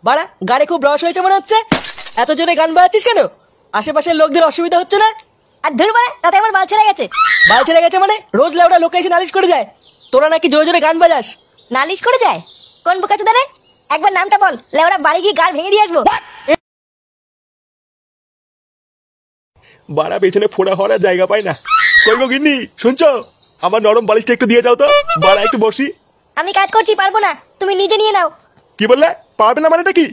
বাড়া গাড়ি খুব রস হয়েছে মনে হচ্ছে। এত জোরে গান বাজাচ্ছিস কেন? আশেপাশের লোকদের অসুবিধা হচ্ছে না? আর ধর বাড়া, তাতে আমার বাল ছেড়ে গেছে। বাল ছেড়ে গেছে মানে? রোজ লেউড়া লোকে এসে নালিশ করে যায় তোরা নাকি জোরে জোরে গান বাজাস। নালিশ করে যায়? কোন বোকাচোদা রে? একবার নামটা বল, লেওড়া বাড়ি গিয়ে গাড় ভেঙে দিয়ে আসবো। বাড়া পেছনে ফোড়া হওয়ার জায়গা পায় না। কই গো গিন্নি, শুনছো? আমার নরম বালিশটা একটু দিয়ে যাও তো, বাড়া একটু বসি। আমি কাজ করছি, পারবো না, তুমি নিজে নিয়ে নাও। কি বললে? পারবে না মানেটা কি?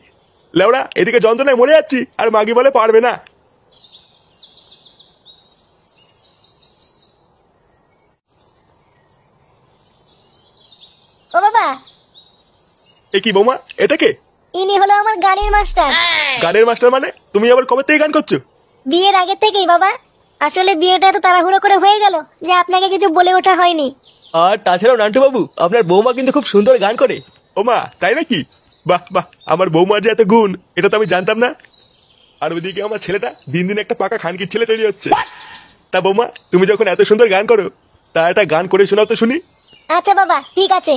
লেওড়া এদিকে যন্ত্রণায় মরে যাচ্ছি আর মাগি বলে পারবে না। ও বাবা। এ কি বৌমা, এটা কে? ইনি হলো আমার গানের মাস্টার। গানের মাস্টার মানে? তুমি আবার কবে থেকে গান করছো? বিয়ের আগে থেকেই বাবা। আসলে বিয়েটা তো তাড়াহুড়ো করে হয়ে গেল যে আপনাকে কিছু বলে ওঠা হয়নি। আর তাছাড়াও নান্টু বাবু, আপনার বৌমা কিন্তু খুব সুন্দর গান করে। ও মা, তাই নাকি? বাহ বাহ, আমার বৌমার যে এত গুণ এটা তো আমি জানতাম না। আর ওইদিকে আমার ছেলেটা দিন দিন একটা পাকা খানকির ছেলে তৈরি হচ্ছে। তা বৌমা, তুমি যখন এত সুন্দর গান করো, তা একটা গান করে শোনাও তো শুনি। আচ্ছা বাবা, ঠিক আছে।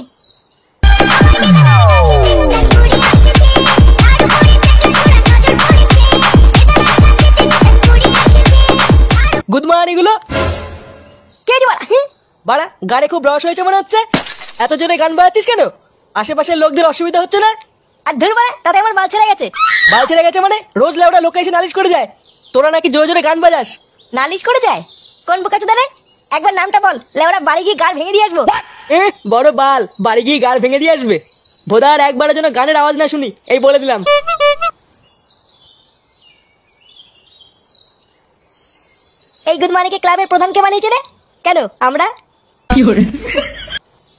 গুড মর্নিং গুলো। কে যে বাড়া? বাড়া গাড়ি খুব রস হয়েছে মনে হচ্ছে। এত জোরে গান বাজাচ্ছিস কেন? আশেপাশের লোকদের অসুবিধা হচ্ছে না? আর ধর বাড়া, তাতে আমার বাল ছেড়ে গেছে। বাল ছেড়ে গেছে মানে? রোজ লেউড়া লোকে এসে নালিশ করে যায় তোরা নাকি জোরে জোরে গান বাজাস। নালিশ করে যায়? কোন বোকাচোদা রে? একবার নামটা বল, লেওড়া বাড়ি গিয়ে গাড় ভেঙে দিয়ে আসবো। বড় বাল, বাড়ি গিয়ে গাড় ভেঙে দিয়ে আসবে? ভোদার একবারের জন্য গানের আওয়াজ না শুনি, এই বলে দিলাম। এই গুড মর্নিং ক্লাবের প্রধানকে বানিয়েছে রে? কেন আমরা?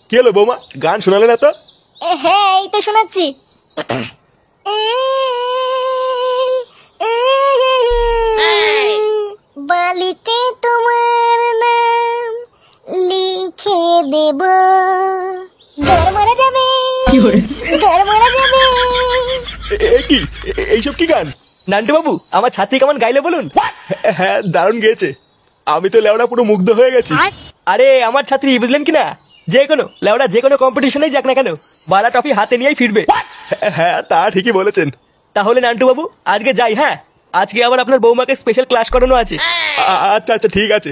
কি হলো বৌমা, গান শোনালে না তো? হ্যাঁ, এই তো শোনাচ্ছি। বালিতে তোমার নাম লিখে দেব, ঘর মারা যাবে, ঘর মারা যাবে। কি এইসব কি গান? নান্টু বাবু, আমার ছাত্রী কেমন গাইলে বলুন? হ্যাঁ, দারুণ গেয়েছে। আমি তো লেওড়া পুরো মুগ্ধ হয়ে গেছি। আরে আমার ছাত্রী, বুঝলেন কিনা? যে কোনো লেওড়া যে কোনো কম্পিটিশনেই যাক না কেন, বালা ট্রফি হাতে নিয়েই ফিরবে। হ্যাঁ, তা ঠিকই বলেছেন। তাহলে নান্টু বাবু আজকে যাই। হ্যাঁ, আজকে আবার আপনার বৌমাকে স্পেশাল ক্লাস করানো আছে। আচ্ছা আচ্ছা, ঠিক আছে।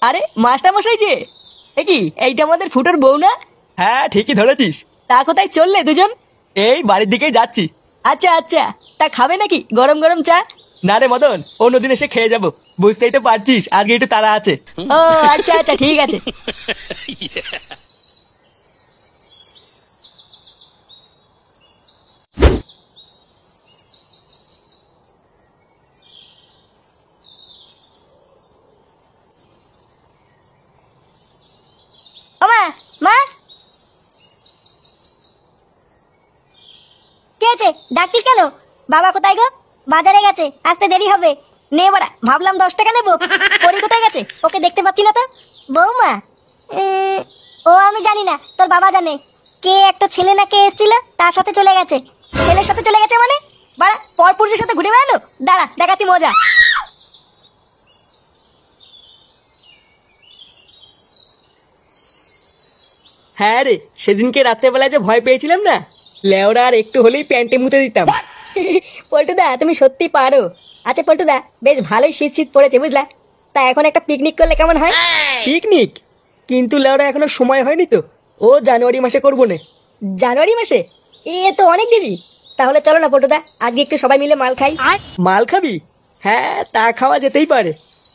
আরে মাস্টার মশাই যে, এ কি এইটা আমাদের ফুটোর বউ না? হ্যাঁ ঠিকই ধরেছিস। তা কোথায় চললে দুজন? এই বাড়ির দিকেই যাচ্ছি। আচ্ছা আচ্ছা, তা খাবে নাকি গরম গরম চা? না রে মদন, অন্যদিন এসে খেয়ে যাবো, বুঝতেই তো পারছিস আজকে একটু তাড়া আছে। ও আচ্ছা আচ্ছা, ঠিক আছে। মা, মা, কে আছে? ডাকতিস কেন? বাবা কোথায় গো? বাজারে গেছে, আসতে দেরি হবে। নে বাড়া, ভাবলাম 10 টাকা নেবো। পরি কোথায় গেছে? ওকে দেখতে পাচ্ছি না তো। বৌমা? ও আমি জানি না, তোর বাবা জানে। কে একটা ছেলে না কে এসেছিল, তার সাথে চলে গেছে। ছেলের সাথে চলে গেছে মানে? বাড়া পরপুরুষের সাথে ঘুরে বেড়ালো? দাঁড়া দেখাচ্ছি মজা। হ্যাঁ রে, সেদিনকে রাত্রেবেলায় যে ভয় পেয়েছিলাম না, লেওরা আর একটু হলেই প্যান্টে মুতে দিতাম। পল্টুদা তুমি সত্যি পারো। আচ্ছা পল্টুদা, বেশ ভালোই শীত শীত পড়েছে বুঝলা। তা এখন একটা পিকনিক করলে কেমন হয়? পিকনিক? কিন্তু লেওরা এখনো সময় হয়নি তো, ও জানুয়ারি মাসে করবো না। জানুয়ারি মাসে? এ তো অনেক দেরি। তাহলে চলো না পল্টুদা, আজকে একটু সবাই মিলে মাল খাই। মাল খাবি? হ্যাঁ তা খাওয়া যেতেই পারে।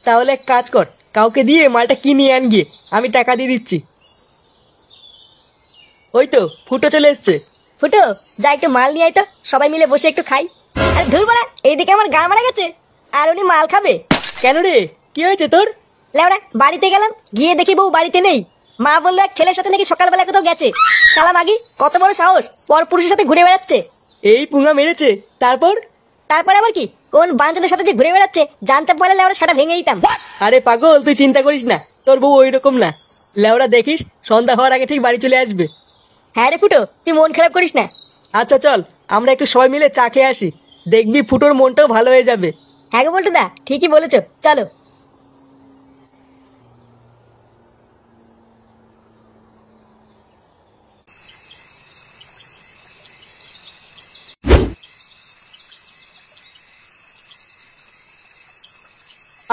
তাহলে এক কাজ কর, কাউকে দিয়ে মালটা কিনে আন গিয়ে, আমি টাকা দিয়ে দিচ্ছি। ওই তো ফুটো চলে এসছে। ফুটো, যা একটু মাল নিয়ে আয় তো, সবাই মিলে বসে একটু খাই। আরে ধুর বাড়া, এইদিকে আমার গা মারা গেছে, আর উনি মাল খাবে? কেন রে, কি হয়েছে তোর? লেওড়া বাড়িতে গেলাম, গিয়ে দেখি বউ বাড়িতে নেই। মা বললো এক ছেলের সাথে নাকি সকালবেলা কোথাও গেছে। শালা মাগি, কত বড় সাহস, পর পুরুষের সাথে ঘুরে বেড়াচ্ছে। এই পুঙ্গা মেরেছে? তারপর? তারপরে আবার কি, কোন বাঞ্চদের সাথে যে ঘুরে বেড়াচ্ছে জানতে পারলে লেওড়া সেটা ভেঙে দিতাম। আরে পাগল, তুই চিন্তা করিস না, তোর বউ ওই রকম না। লেওরা দেখিস সন্ধ্যা হওয়ার আগে ঠিক বাড়ি চলে আসবে। হ্যাঁ রে ফুটো, তুই মন খারাপ করিস না। আচ্ছা চল, আমরা একটু সবাই মিলে চা খেয়ে আসি। দেখবি ফুটোর মনটাও ভালো হয়ে যাবে। হ্যাঁ গো পল্টুদা, ঠিকই বলেছো, চলো।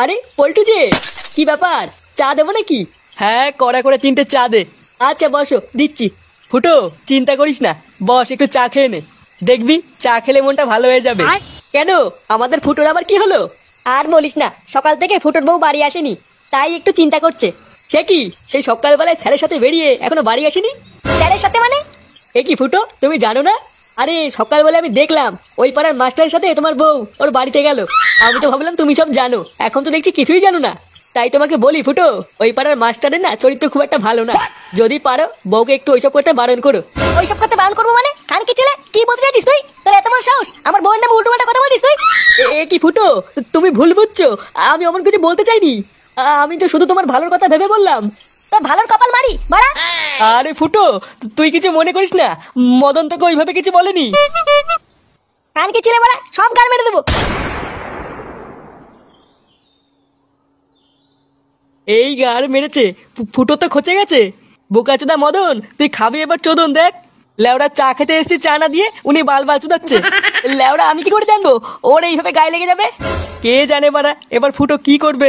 আরে পল্টু যে, কি ব্যাপার, চা দেবো নাকি? হ্যাঁ, কড়া করে 3টে চা দে। আচ্ছা বসো, দিচ্ছি। ফুটো, চিন্তা করিস না, বস একটু চা খেয়ে নে। দেখবি চা খেলে মনটা ভালো হয়ে যাবে। কেন, আমাদের ফুটোর আবার কি হলো? আর বলিস না, সকাল থেকে ফুটোর বউ বাড়ি আসেনি, তাই একটু চিন্তা করছে। সে কি, সেই সকালবেলায় স্যারের সাথে বেরিয়ে এখনো বাড়ি আসেনি? স্যারের সাথে মানে? এ কি ফুটো, তুমি জানো না? আরে সকালবেলা আমি দেখলাম ওই পাড়ার মাস্টারের সাথে তোমার বউ ওর বাড়িতে গেল। আমি তো ভাবলাম তুমি সব জানো, এখন তো দেখছি কিছুই জানো না। তাই তোমাকে বলি ফুটো, ওই পাড়ার মাস্টারের না চরিত্র খুব একটা ভালো না। যদি পারো বউকে একটু ওইসব করতে বারণ করো। ওইসব করতে বারণ করবো মানে? খানকি ছেলে, কি বলতে চাইছিস তুই? তোর এত বড় সাহস, আমার বউয়ের নামে উল্টো পাল্টা কথা বলিস তুই? এ কি ফুটো, তুমি ভুল বুঝছো, আমি অমন কিছু বলতে চাইনি। আমি তো শুধু তোমার ভালোর কথা ভেবে বললাম। তোর ভালোর কপাল মারি বাড়া। আরে ফুটো, তুই কিছু মনে করিস না, মদন তোকে ওইভাবে কিছু বলেনি। খানকি ছেলে বাড়া, সব গান মেরে দেবো। এই গার মেরেছে, ফুটো তো খচে গেছে। বোকাচোদা মদন, তুই খাবি এবার চোদন দেখ। লেওড়া চা খেতে এসেছি, চা না দিয়ে উনি বাল চুদাচ্ছে। লেওড়া আমি কি করে জানবো ওর এইভাবে গায়ে লেগে যাবে? কে জানে বাড়া এবার ফুটো কি করবে।